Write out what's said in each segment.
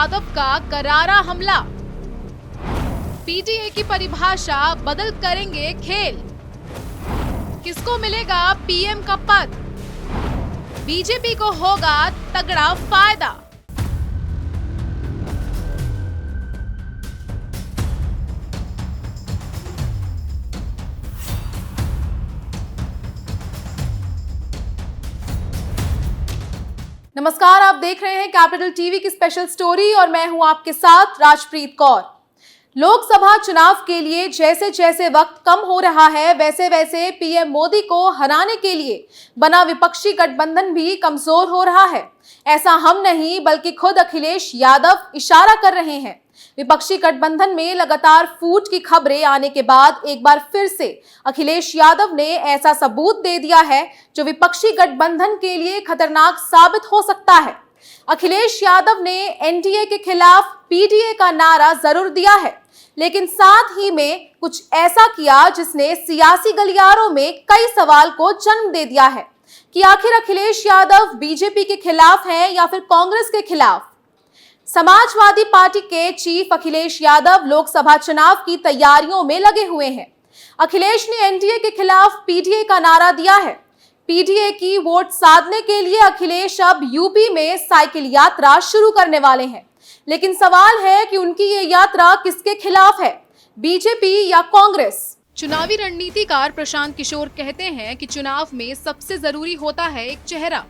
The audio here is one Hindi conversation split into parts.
यादव का करारा हमला। पीटीए की परिभाषा बदल करेंगे खेल। किसको मिलेगा पीएम का पद? बीजेपी को होगा तगड़ा फायदा। नमस्कार, आप देख रहे हैं कैपिटल टीवी की स्पेशल स्टोरी और मैं हूं आपके साथ राजप्रीत कौर। लोकसभा चुनाव के लिए जैसे जैसे वक्त कम हो रहा है वैसे वैसे पीएम मोदी को हराने के लिए बना विपक्षी गठबंधन भी कमजोर हो रहा है। ऐसा हम नहीं बल्कि खुद अखिलेश यादव इशारा कर रहे हैं। विपक्षी गठबंधन में लगातार फूट की खबरें आने के बाद एक बार फिर से अखिलेश यादव ने ऐसा सबूत दे दिया है जो विपक्षी गठबंधन के लिए खतरनाक साबित हो सकता है। अखिलेश यादव ने एनडीए के खिलाफ पीडीए का नारा जरूर दिया है, लेकिन साथ ही में कुछ ऐसा किया जिसने सियासी गलियारों में कई सवाल को जन्म दे दिया है कि आखिर अखिलेश यादव बीजेपी के खिलाफ हैं या फिर कांग्रेस के खिलाफ। समाजवादी पार्टी के चीफ अखिलेश यादव लोकसभा चुनाव की तैयारियों में लगे हुए हैं। अखिलेश ने एनडीए के खिलाफ पीडीए का नारा दिया है। पीडीए की वोट साधने के लिए अखिलेश अब यूपी में साइकिल यात्रा शुरू करने वाले हैं, लेकिन सवाल है कि उनकी ये यात्रा किसके खिलाफ है, बीजेपी या कांग्रेस? चुनावी रणनीतिकार प्रशांत किशोर कहते हैं कि चुनाव में सबसे जरूरी होता है एक चेहरा।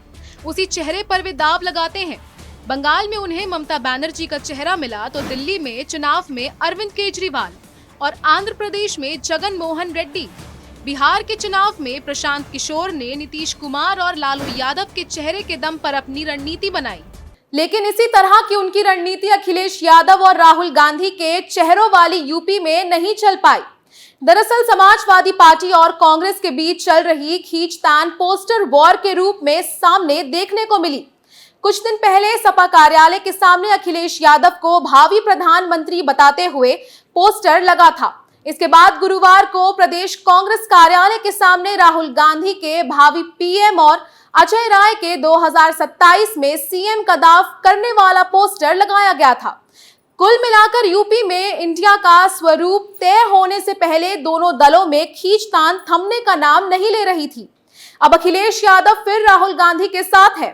उसी चेहरे पर वे दाव लगाते हैं। बंगाल में उन्हें ममता बनर्जी का चेहरा मिला तो दिल्ली में चुनाव में अरविंद केजरीवाल और आंध्र प्रदेश में जगन मोहन रेड्डी। बिहार के चुनाव में प्रशांत किशोर ने नीतीश कुमार और लालू यादव के चेहरे के दम पर अपनी रणनीति बनाई। लेकिन इसी तरह की उनकी रणनीति अखिलेश यादव और राहुल गांधी के चेहरों वाली यूपी में नहीं चल पाई। दरअसल समाजवादी पार्टी और कांग्रेस के बीच चल रही खींचतान पोस्टर वॉर के रूप में सामने देखने को मिली। कुछ दिन पहले सपा कार्यालय के सामने अखिलेश यादव को भावी प्रधानमंत्री बताते हुए पोस्टर लगा था। इसके बाद गुरुवार को प्रदेश कांग्रेस कार्यालय के सामने राहुल गांधी के भावी पीएम और अजय राय के 2027 में सीएम का दाव करने वाला पोस्टर लगाया गया था। कुल मिलाकर यूपी में इंडिया का स्वरूप तय होने से पहले दोनों दलों में खींचतान थमने का नाम नहीं ले रही थी। अब अखिलेश यादव फिर राहुल गांधी के साथ है।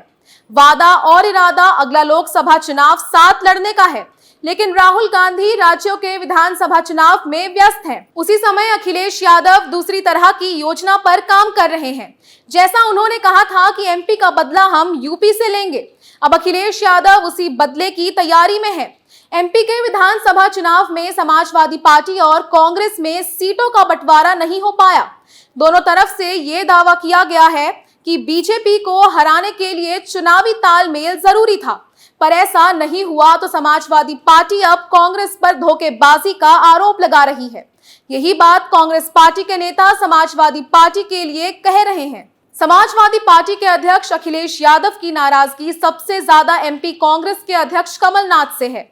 वादा और इरादा अगला लोकसभा चुनाव साथ लड़ने का है, लेकिन राहुल गांधी राज्यों के विधानसभा चुनाव में व्यस्त हैं। उसी समय अखिलेश यादव दूसरी तरह की योजना पर काम कर रहे हैं। जैसा उन्होंने कहा था कि एमपी का बदला हम यूपी से लेंगे, अब अखिलेश यादव उसी बदले की तैयारी में है। एमपी के विधानसभा चुनाव में समाजवादी पार्टी और कांग्रेस में सीटों का बंटवारा नहीं हो पाया। दोनों तरफ से ये दावा किया गया है कि बीजेपी को हराने के लिए चुनावी तालमेल जरूरी था, पर ऐसा नहीं हुआ तो समाजवादी पार्टी अब कांग्रेस पर धोखेबाजी का आरोप लगा रही है। यही बात कांग्रेस पार्टी के नेता समाजवादी पार्टी के लिए कह रहे हैं। समाजवादी पार्टी के अध्यक्ष अखिलेश यादव की नाराजगी सबसे ज्यादा एमपी कांग्रेस के अध्यक्ष कमलनाथ से है।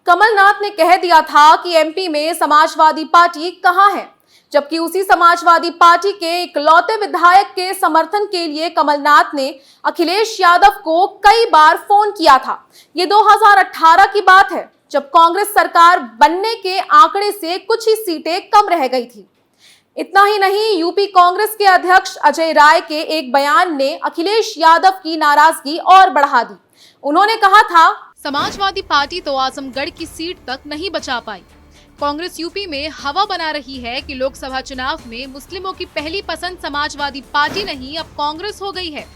कमलनाथ ने कह दिया था कि एमपी में समाजवादी पार्टी कहां है, जबकि उसी समाजवादी पार्टी के इकलौते विधायक के समर्थन के लिए कमलनाथ ने अखिलेश यादव को कई बार फोन किया था। ये 2018 की बात है, जब कांग्रेस सरकार बनने के आंकड़े से कुछ ही सीटें कम रह गई थी। इतना ही नहीं, यूपी कांग्रेस के अध्यक्ष अजय राय के एक बयान ने अखिलेश यादव की नाराजगी और बढ़ा दी। उन्होंने कहा था, समाजवादी पार्टी तो आजमगढ़ की सीट तक नहीं बचा पाई। कांग्रेस यूपी में हवा बना रही है कि लोकसभा चुनाव में मुस्लिमों की पहली पसंद समाजवादी पार्टी नहीं अब कांग्रेस हो गई है।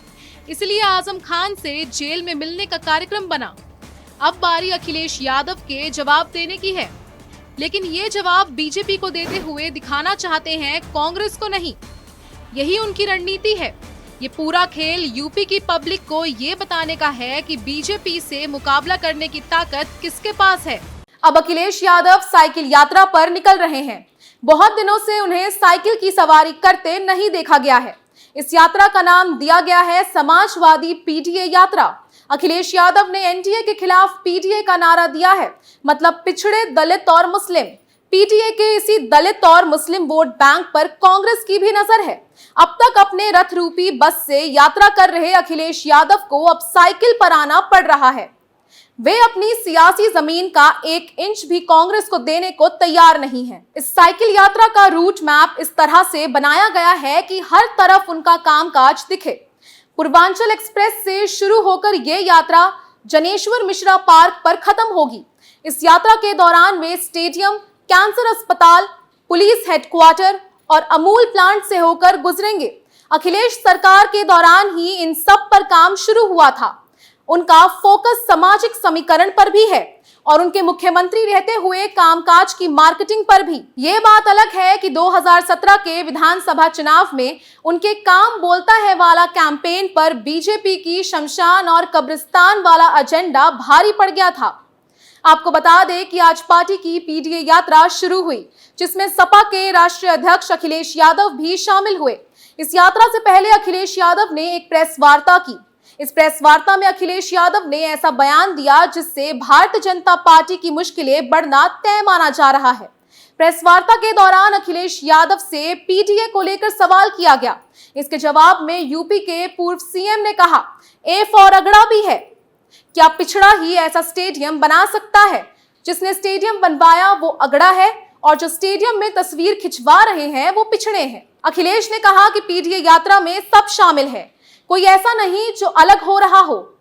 इसलिए आजम खान से जेल में मिलने का कार्यक्रम बना। अब बारी अखिलेश यादव के जवाब देने की है, लेकिन ये जवाब बीजेपी को देते हुए दिखाना चाहते हैं, कांग्रेस को नहीं। यही उनकी रणनीति है। ये पूरा खेल यूपी की पब्लिक को ये बताने का है कि बीजेपी से मुकाबला करने की ताकत किसके पास है। अब अखिलेश यादव साइकिल यात्रा पर निकल रहे हैं। बहुत दिनों से उन्हें साइकिल की सवारी करते नहीं देखा गया है। इस यात्रा का नाम दिया गया है समाजवादी पीडीए यात्रा। अखिलेश यादव ने एनडीए के खिलाफ पीडीए का नारा दिया है, मतलब पिछड़े, दलित और मुस्लिम। पीडीए के इसी दलित और मुस्लिम वोट बैंक पर कांग्रेस की भी नजर है। अब तक अपने रथ रूपी बस से यात्रा कर रहे अखिलेश यादव को अब साइकिल पर आना पड़ रहा है। वे अपनी सियासी जमीन का 1 इंच भी कांग्रेस को देने को तैयार नहीं है। इस साइकिल यात्रा का रूट मैप इस तरह से बनाया गया है कि हर तरफ उनका कामकाज दिखे। पूर्वांचल एक्सप्रेस से शुरू होकर ये यात्रा जनेश्वर मिश्रा पार्क पर खत्म होगी। इस यात्रा के दौरान वे स्टेडियम, कैंसर अस्पताल, पुलिस हेडक्वार्टर और अमूल प्लांट से होकर गुजरेंगे। अखिलेश सरकार के दौरान ही इन सब पर काम शुरू हुआ था। उनका फोकस सामाजिक समीकरण पर भी है और उनके मुख्यमंत्री रहते हुए कामकाज की मार्केटिंग पर भी। ये बात अलग है कि 2017 के विधानसभा चुनाव में उनके काम बोलता है वाला कैंपेन पर बीजेपी की शमशान और कब्रिस्तान वाला एजेंडा भारी पड़ गया था। आपको बता दें कि आज पार्टी की पीडीए यात्रा शुरू हुई, जिसमें सपा के राष्ट्रीय अध्यक्ष अखिलेश यादव भी शामिल हुए। इस यात्रा से पहले अखिलेश यादव ने एक प्रेस वार्ता की। इस प्रेस वार्ता में अखिलेश यादव ने ऐसा बयान दिया जिससे भारतीय जनता पार्टी की मुश्किलें बढ़ना तय माना जा रहा है। प्रेस वार्ता के दौरान अखिलेश यादव से पीडीए को लेकर सवाल किया गया। इसके जवाब में यूपी के पूर्व सीएम ने कहा, ए फॉर अगड़ा भी है। क्या पिछड़ा ही ऐसा स्टेडियम बना सकता है? जिसने स्टेडियम बनवाया वो अगड़ा है और जो स्टेडियम में तस्वीर खिंचवा रहे हैं वो पिछड़े हैं। अखिलेश ने कहा कि पीडीए यात्रा में सब शामिल है, कोई ऐसा नहीं जो अलग हो रहा हो।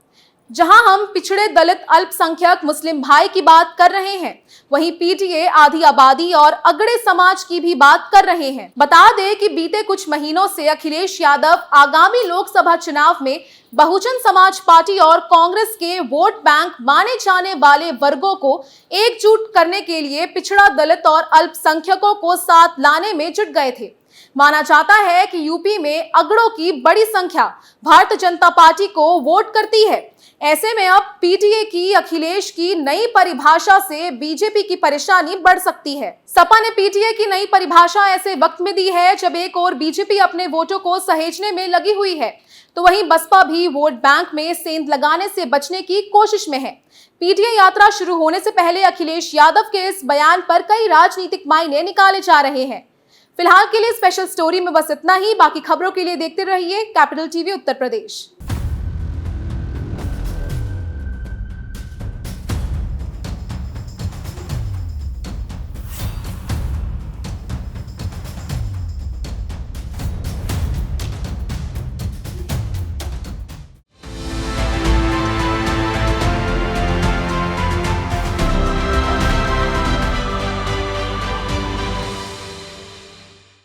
जहां हम पिछड़े, दलित, अल्पसंख्यक, मुस्लिम भाई की बात कर रहे हैं, वहीं पीडीए आधी आबादी और अगड़े समाज की भी बात कर रहे हैं। बता दें कि बीते कुछ महीनों से अखिलेश यादव आगामी लोकसभा चुनाव में बहुजन समाज पार्टी और कांग्रेस के वोट बैंक माने जाने वाले वर्गों को एकजुट करने के लिए पिछड़ा, दलित और अल्पसंख्यकों को साथ लाने में जुट गए थे। माना जाता है कि यूपी में अगड़ों की बड़ी संख्या भारतीय जनता पार्टी को वोट करती है। ऐसे में अब पीडीए की अखिलेश की नई परिभाषा से बीजेपी की परेशानी बढ़ सकती है। सपा ने पीडीए की नई परिभाषा ऐसे वक्त में दी है जब एक और बीजेपी अपने वोटों को सहेजने में लगी हुई है, तो वहीं बसपा भी वोट बैंक में सेंध लगाने से बचने की कोशिश में है। पीडीए यात्रा शुरू होने से पहले अखिलेश यादव के इस बयान पर कई राजनीतिक मायने निकाले जा रहे हैं। फिलहाल के लिए स्पेशल स्टोरी में बस इतना ही। बाकी खबरों के लिए देखते रहिए कैपिटल टीवी उत्तर प्रदेश।